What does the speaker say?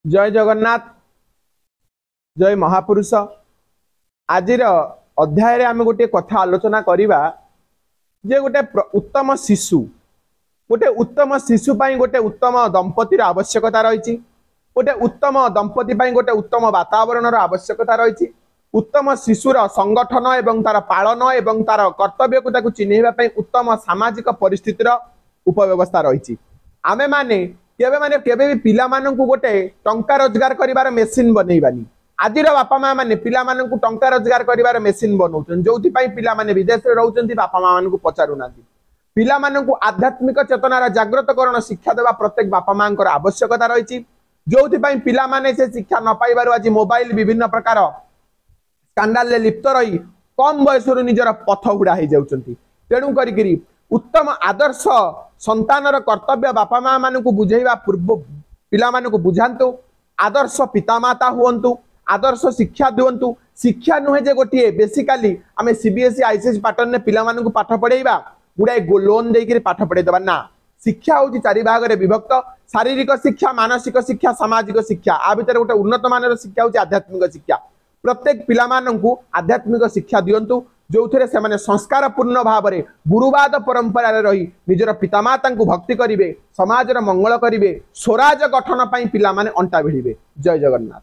जय जगन्नाथ जय महापुरुष। आज अध्याय आम गोटे कथा आलोचना करवा जे गोटे उत्तम शिशु गोटे उत्तम दंपतिर आवश्यकता रही। गोटे उत्तम दंपति गोटे उत्तम वातावरण आवश्यकता रही। उत्तम शिशुर संगठन एवं तार पालन एवं तार कर्तव्य को चिन्हवा उत्तम सामाजिक परिस्थितिर उपव्यवस्था रही। आमे माने केबे भी पिला माननकु गोटे टंका रोजगार करिवार मेसिन बनैबानी। आजिर बापा माँ माने पिला माननकु टंका रोजगार करिवार मेसिन बनौछन, जोथि पई पिला माने विदेश रे रहउछन्ति, बापा माँ माननकु पचारु नांती। पिला माननकु आध्यात्मिक चेतनार जागृतकरण शिक्षा देवा प्रत्येक बापा माँकर आवश्यकता रही। जोथि पई पिला माने से शिक्षा न पाइबारु आज मोबाइल विभिन्न प्रकार स्कैंडल ले लिप्त रही कम बयसरु निजर पथ हुडा हो जाउछन्ति। तेणु करिकरी उत्तम आदर्श संतानर कर्तव्य बापा माँ मानकु बुझेइबा पूर्व पिला मानकु बुझांतु। आदर्श पितामाता हुअन्तु, आदर्श शिक्षा दिवंतु। शिक्षा नुहे जे गोटे बेसिकली आमे सीबीएसई आईसीएसई पैटर्न ने पिला मानकु पाठ पढेइबा गुडाए लोन देइकरी पाठ पढेइ दबा ना। शिक्षा होची चारि भाग रे विभक्त। शारीरिक शिक्षा, मानसिक शिक्षा, सामाजिक शिक्षा। आ भितर गोटे उन्नत मानर शिक्षा होची आध्यात्मिक शिक्षा। प्रत्येक पिला मानकु आध्यात्मिक शिक्षा दियंतु, जो थे से संस्कार पूर्ण भाव में गुरुवाद परंपरा रही निजर पितामाता को भक्ति करेंगे, समाजर मंगल करेंगे, स्वराज गठन पिला माने अंटा भिड़े। जय जगन्नाथ।